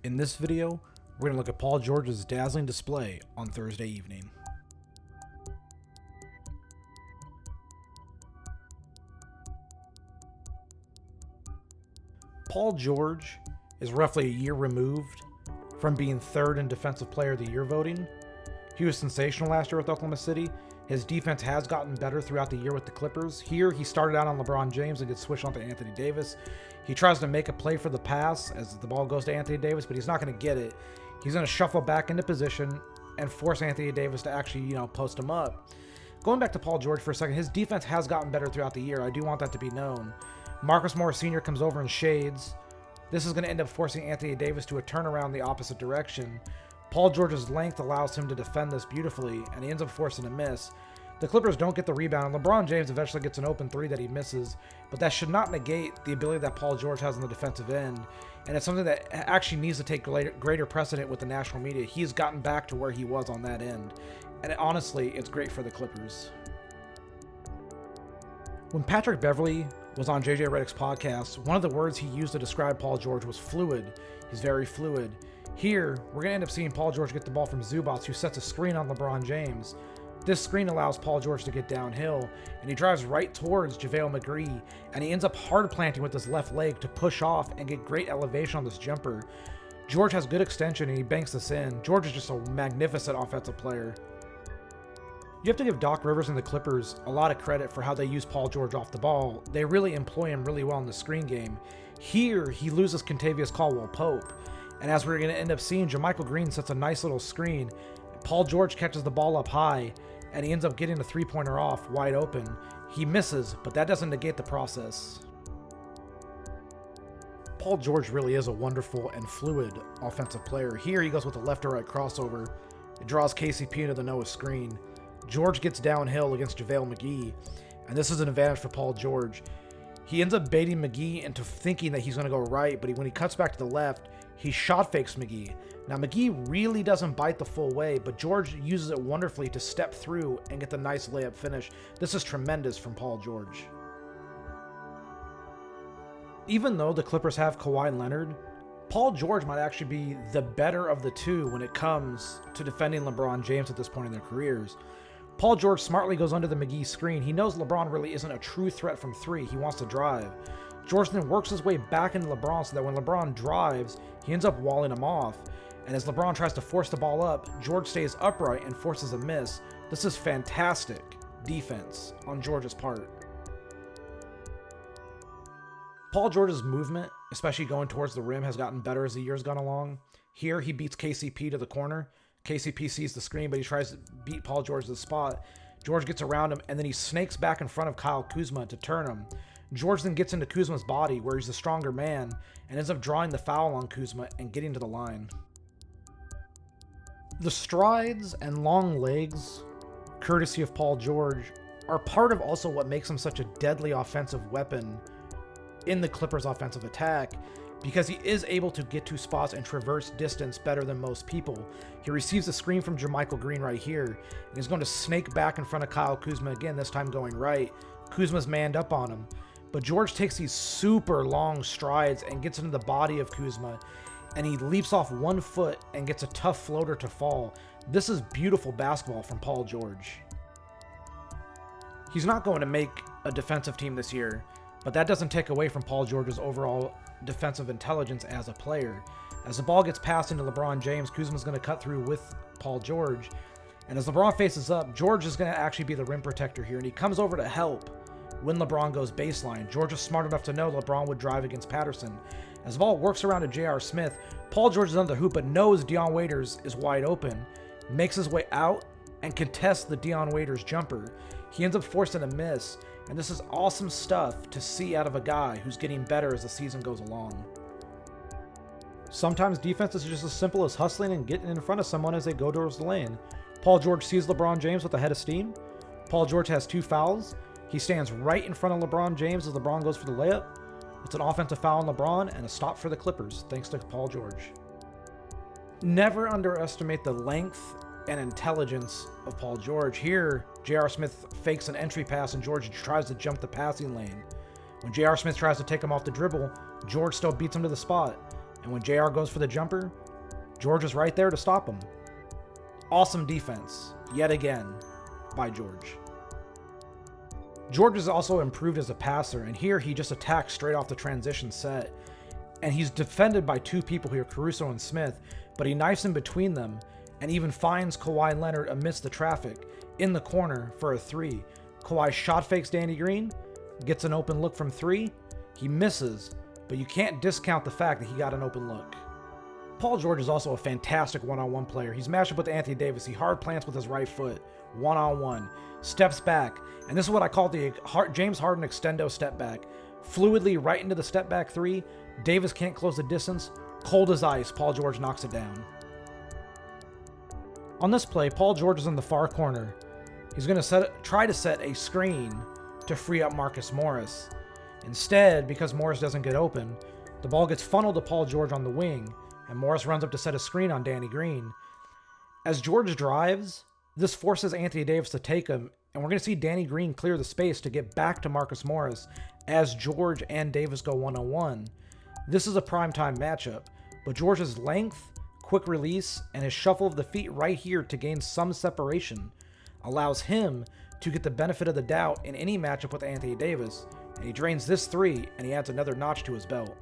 In this video, we're going to look at Paul George's dazzling display on Thursday evening. Paul George is roughly a year removed from being third in Defensive Player of the Year voting. He was sensational last year with Oklahoma City. His defense has gotten better throughout the year with the Clippers. Here, he started out on LeBron James and gets switched onto Anthony Davis. He tries to make a play for the pass as the ball goes to Anthony Davis, but he's not going to get it. He's going to shuffle back into position and force Anthony Davis to actually, post him up. Going back to Paul George for a second, his defense has gotten better throughout the year. I do want that to be known. Marcus Morris Sr. comes over and shades. This is going to end up forcing Anthony Davis to a turnaround the opposite direction. Paul George's length allows him to defend this beautifully, and he ends up forcing a miss. The Clippers don't get the rebound, and LeBron James eventually gets an open three that he misses, but that should not negate the ability that Paul George has on the defensive end, and it's something that actually needs to take greater precedent with the national media. He's gotten back to where he was on that end, and honestly, it's great for the Clippers. When Patrick Beverley was on JJ Redick's podcast, one of the words he used to describe Paul George was fluid. He's very fluid. Here, we're going to end up seeing Paul George get the ball from Zubats, who sets a screen on LeBron James. This screen allows Paul George to get downhill, and he drives right towards JaVale McGee, and he ends up hard planting with his left leg to push off and get great elevation on this jumper. George has good extension, and he banks this in. George is just a magnificent offensive player. You have to give Doc Rivers and the Clippers a lot of credit for how they use Paul George off the ball. They really employ him really well in the screen game. Here, he loses Kentavious Caldwell-Pope, and as we're going to end up seeing, JaMychal Green sets a nice little screen. Paul George catches the ball up high, and he ends up getting the three-pointer off wide open. He misses, but that doesn't negate the process. Paul George really is a wonderful and fluid offensive player. Here, he goes with a left to right crossover. It draws KCP into the Noah screen. George gets downhill against JaVale McGee, and this is an advantage for Paul George. He ends up baiting McGee into thinking that he's going to go right, but when he cuts back to the left, he shot fakes McGee. Now, McGee really doesn't bite the full way, but George uses it wonderfully to step through and get the nice layup finish. This is tremendous from Paul George. Even though the Clippers have Kawhi Leonard, Paul George might actually be the better of the two when it comes to defending LeBron James at this point in their careers. Paul George smartly goes under the McGee screen. He knows LeBron really isn't a true threat from three. He wants to drive. George then works his way back into LeBron so that when LeBron drives, he ends up walling him off. And as LeBron tries to force the ball up, George stays upright and forces a miss. This is fantastic defense on George's part. Paul George's movement, especially going towards the rim, has gotten better as the years gone along. Here, he beats KCP to the corner. KCP sees the screen, but he tries to beat Paul George to the spot. George gets around him, and then he snakes back in front of Kyle Kuzma to turn him. George then gets into Kuzma's body, where he's the stronger man, and ends up drawing the foul on Kuzma and getting to the line. The strides and long legs, courtesy of Paul George, are part of also what makes him such a deadly offensive weapon in the Clippers' offensive attack, because he is able to get to spots and traverse distance better than most people. He receives a screen from JaMychal Green right here, and he's going to snake back in front of Kyle Kuzma again, this time going right. Kuzma's manned up on him, but George takes these super long strides and gets into the body of Kuzma, and he leaps off 1 foot and gets a tough floater to fall. This is beautiful basketball from Paul George. He's not going to make a defensive team this year, but that doesn't take away from Paul George's overall defensive intelligence as a player. As the ball gets passed into LeBron James, Kuzma's going to cut through with Paul George, and as LeBron faces up, George is going to actually be the rim protector here, and he comes over to help when LeBron goes baseline. George is smart enough to know LeBron would drive against Patterson. As the ball works around to J.R. Smith, Paul George is under the hoop but knows Dion Waiters is wide open, makes his way out, and contests the Dion Waiters jumper. He ends up forcing a miss, and this is awesome stuff to see out of a guy who's getting better as the season goes along. Sometimes defense is just as simple as hustling and getting in front of someone as they go towards the lane. Paul George sees LeBron James with a head of steam. Paul George has 2 fouls. He stands right in front of LeBron James as LeBron goes for the layup. It's an offensive foul on LeBron and a stop for the Clippers, thanks to Paul George. Never underestimate the length and intelligence of Paul George. Here, J.R. Smith fakes an entry pass and George tries to jump the passing lane. When J.R. Smith tries to take him off the dribble, George still beats him to the spot. And when JR goes for the jumper, George is right there to stop him. Awesome defense, yet again, by George. George is also improved as a passer, and here he just attacks straight off the transition set. And he's defended by two people here, Caruso and Smith, but he knifes in between them and even finds Kawhi Leonard amidst the traffic in the corner for a three. Kawhi shot fakes Danny Green, gets an open look from three. He misses, but you can't discount the fact that he got an open look. Paul George is also a fantastic one-on-one player. He's matched up with Anthony Davis. He hard plants with his right foot, one-on-one, steps back, and this is what I call the James Harden extendo step back. Fluidly right into the step back three. Davis can't close the distance. Cold as ice, Paul George knocks it down. On this play, Paul George is in the far corner. He's going to try to set a screen to free up Marcus Morris. Instead, because Morris doesn't get open, the ball gets funneled to Paul George on the wing, and Morris runs up to set a screen on Danny Green. As George drives, this forces Anthony Davis to take him, and we're going to see Danny Green clear the space to get back to Marcus Morris as George and Davis go one-on-one. This is a primetime matchup, but George's length, quick release, and his shuffle of the feet right here to gain some separation allows him to get the benefit of the doubt in any matchup with Anthony Davis, and he drains this three and he adds another notch to his belt.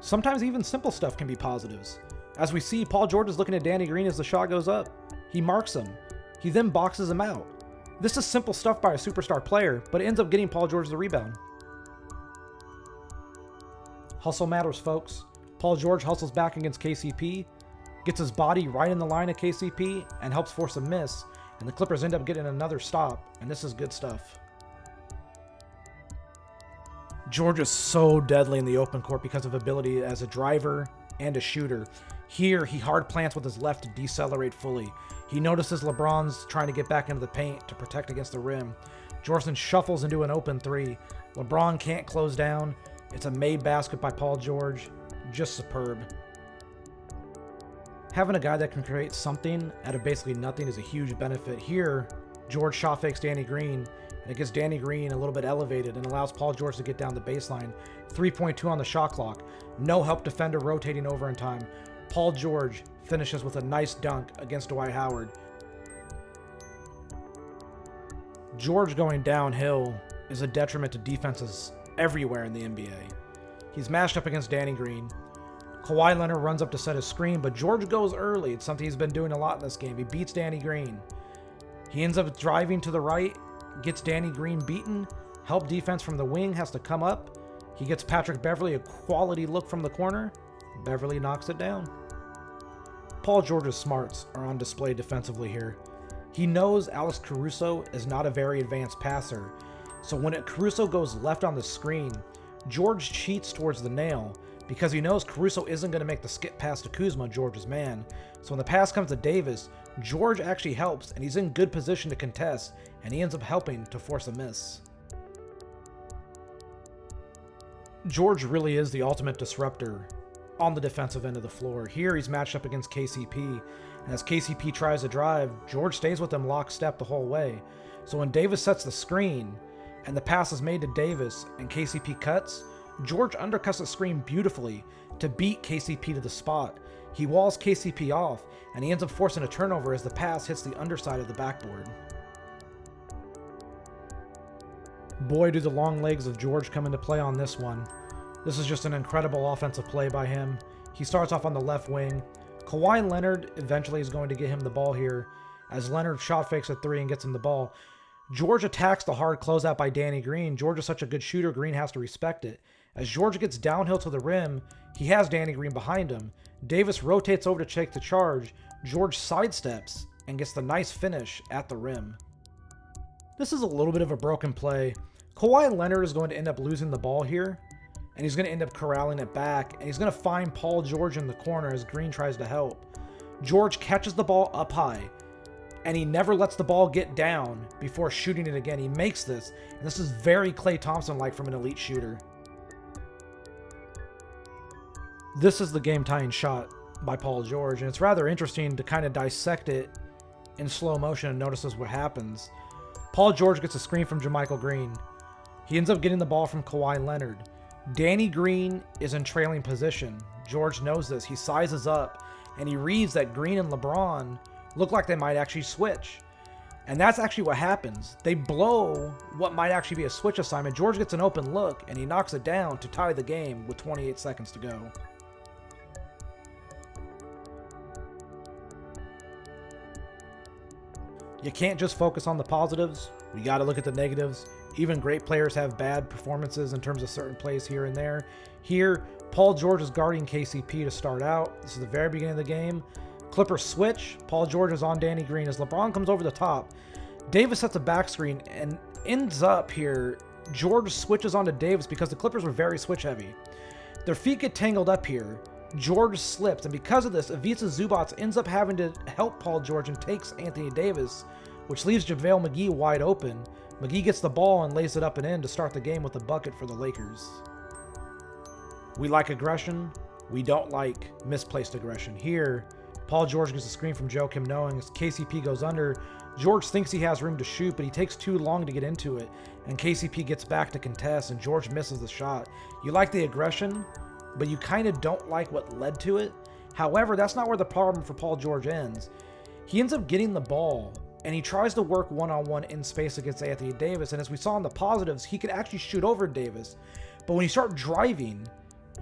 Sometimes even simple stuff can be positives. As we see, Paul George is looking at Danny Green as the shot goes up. He marks him. He then boxes him out. This is simple stuff by a superstar player, but it ends up getting Paul George the rebound. Hustle matters, folks. Paul George hustles back against KCP, gets his body right in the line of KCP, and helps force a miss, and the Clippers end up getting another stop, and this is good stuff. George is so deadly in the open court because of ability as a driver and a shooter. Here, he hard plants with his left to decelerate fully. He notices LeBron's trying to get back into the paint to protect against the rim. Jordan shuffles into an open three. LeBron can't close down. It's a made basket by Paul George. Just superb. Having a guy that can create something out of basically nothing is a huge benefit. Here, George shot fakes Danny Green, and it gets Danny Green a little bit elevated and allows Paul George to get down the baseline. 3.2 on the shot clock. No help defender rotating over in time. Paul George finishes with a nice dunk against Dwight Howard. George going downhill is a detriment to defenses everywhere in the NBA. He's matched up against Danny Green. Kawhi Leonard runs up to set a screen, but George goes early. It's something he's been doing a lot in this game. He beats Danny Green. He ends up driving to the right, gets Danny Green beaten. Help defense from the wing has to come up. He gets Patrick Beverley a quality look from the corner. Beverley knocks it down. Paul George's smarts are on display defensively here. He knows Alex Caruso is not a very advanced passer, so when Caruso goes left on the screen, George cheats towards the nail because he knows Caruso isn't going to make the skip pass to Kuzma, George's man. So when the pass comes to Davis, George actually helps, and he's in good position to contest, and he ends up helping to force a miss. George really is the ultimate disruptor on the defensive end of the floor. Here he's matched up against KCP, and as KCP tries to drive, George stays with him lockstep the whole way. So when Davis sets the screen, and the pass is made to Davis, and KCP cuts, George undercuts the screen beautifully to beat KCP to the spot. He walls KCP off, and he ends up forcing a turnover as the pass hits the underside of the backboard. Boy, do the long legs of George come into play on this one. This is just an incredible offensive play by him. He starts off on the left wing. Kawhi Leonard eventually is going to get him the ball here, as Leonard shot fakes a three and gets him the ball. George attacks the hard closeout by Danny Green. George is such a good shooter, Green has to respect it. As George gets downhill to the rim, he has Danny Green behind him. Davis rotates over to take the charge. George sidesteps and gets the nice finish at the rim. This is a little bit of a broken play. Kawhi Leonard is going to end up losing the ball here, and he's going to end up corralling it back, and he's going to find Paul George in the corner as Green tries to help. George catches the ball up high, and he never lets the ball get down before shooting it again. He makes this, and this is very Klay Thompson-like from an elite shooter. This is the game-tying shot by Paul George, and it's rather interesting to kind of dissect it in slow motion and notices what happens. Paul George gets a screen from JaMychal Green. He ends up getting the ball from Kawhi Leonard. Danny Green is in trailing position. George knows this. He sizes up, and he reads that Green and LeBron look like they might actually switch. And that's actually what happens. They blow what might actually be a switch assignment. George gets an open look, and he knocks it down to tie the game with 28 seconds to go. You can't just focus on the positives. We got to look at the negatives. Even great players have bad performances in terms of certain plays here and there. Here, Paul George is guarding KCP to start out. This is the very beginning of the game. Clippers switch. Paul George is on Danny Green as LeBron comes over the top. Davis sets a back screen and ends up here. George switches onto Davis because the Clippers were very switch heavy. Their feet get tangled up here. George slips, and because of this, Ivica Zubac ends up having to help Paul George and takes Anthony Davis, which leaves JaVale McGee wide open. McGee gets the ball and lays it up and in to start the game with a bucket for the Lakers. We like aggression. We don't like misplaced aggression. Here, Paul George gets a screen from Joakim Noah as KCP goes under. George thinks he has room to shoot, but he takes too long to get into it, and KCP gets back to contest, and George misses the shot. You like the aggression, but you kind of don't like what led to it. However, that's not where the problem for Paul George ends. He ends up getting the ball, and he tries to work one-on-one in space against Anthony Davis, and as we saw in the positives, he could actually shoot over Davis. But when you start driving,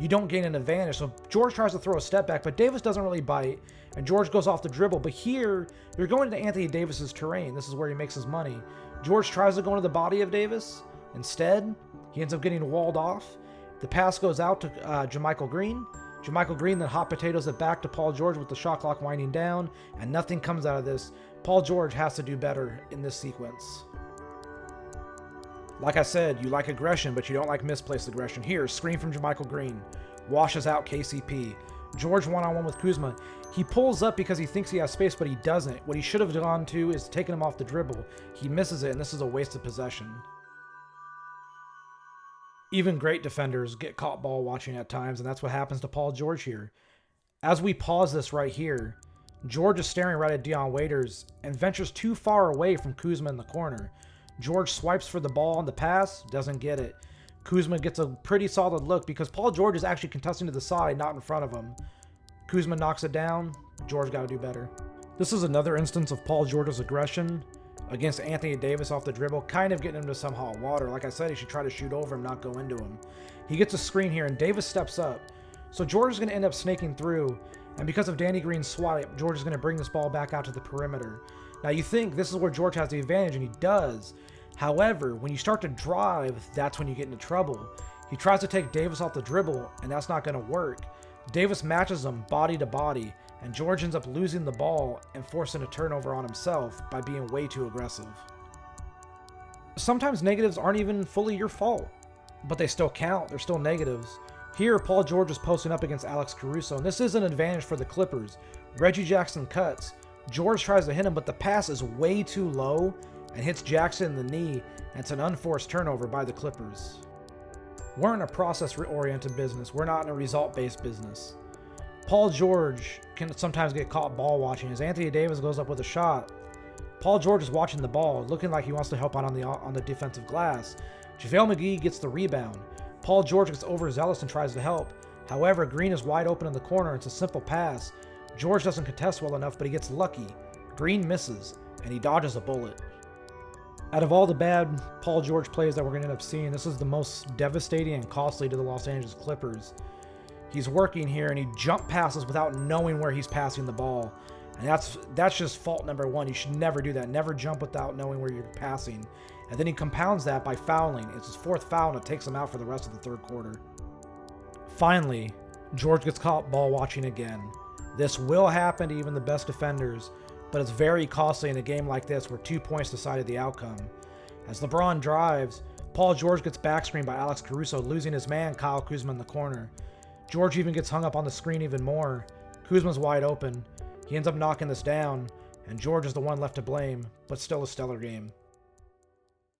you don't gain an advantage. So George tries to throw a step back, but Davis doesn't really bite, and George goes off the dribble. But here, you're going into Anthony Davis's terrain. This is where he makes his money. George tries to go into the body of Davis. Instead, he ends up getting walled off. The pass goes out to JaMychal Green. JaMychal Green then hot potatoes it back to Paul George with the shot clock winding down, and nothing comes out of this. Paul George has to do better in this sequence. Like I said, you like aggression, but you don't like misplaced aggression. Here, screen from JaMychal Green. Washes out KCP. George one-on-one with Kuzma. He pulls up because he thinks he has space, but he doesn't. What he should have gone to is taken him off the dribble. He misses it, and this is a wasted possession. Even great defenders get caught ball watching at times, and that's what happens to Paul George here. As we pause this right here, George is staring right at Dion Waiters and ventures too far away from Kuzma in the corner. George swipes for the ball on the pass, doesn't get it. Kuzma gets a pretty solid look because Paul George is actually contesting to the side, not in front of him. Kuzma knocks it down. George got to do better. This is another instance of Paul George's aggression against Anthony Davis off the dribble, kind of getting him to some hot water. Like I said, he should try to shoot over him, not go into him. He gets a screen here, and Davis steps up. So George is going to end up snaking through, and because of Danny Green's swipe, George is going to bring this ball back out to the perimeter. Now you think this is where George has the advantage, and he does. However, when you start to drive, that's when you get into trouble. He tries to take Davis off the dribble, and that's not going to work. Davis matches him body to body, and George ends up losing the ball and forcing a turnover on himself by being way too aggressive. Sometimes negatives aren't even fully your fault, but they still count. They're still negatives. Here, Paul George is posting up against Alex Caruso, and this is an advantage for the Clippers. Reggie Jackson cuts. George tries to hit him, but the pass is way too low and hits Jackson in the knee, and it's an unforced turnover by the Clippers. We're in a process-oriented business. We're not in a result-based business. Paul George can sometimes get caught ball watching as Anthony Davis goes up with a shot. Paul George is watching the ball, looking like he wants to help out on the defensive glass. JaVale McGee gets the rebound. Paul George gets overzealous and tries to help. However, Green is wide open in the corner. It's a simple pass. George doesn't contest well enough, but he gets lucky. Green misses, and he dodges a bullet. Out of all the bad Paul George plays that we're going to end up seeing, this is the most devastating and costly to the Los Angeles Clippers. He's working here, and he jump passes without knowing where he's passing the ball. And that's just fault number one. You should never do that. Never jump without knowing where you're passing. And then he compounds that by fouling. It's his fourth foul, and it takes him out for the rest of the third quarter. Finally, George gets caught ball watching again. This will happen to even the best defenders, but it's very costly in a game like this where 2 points decided the outcome. As LeBron drives, Paul George gets backscreened by Alex Caruso, losing his man Kyle Kuzma in the corner. George even gets hung up on the screen even more. Kuzma's wide open. He ends up knocking this down, and George is the one left to blame, but still a stellar game.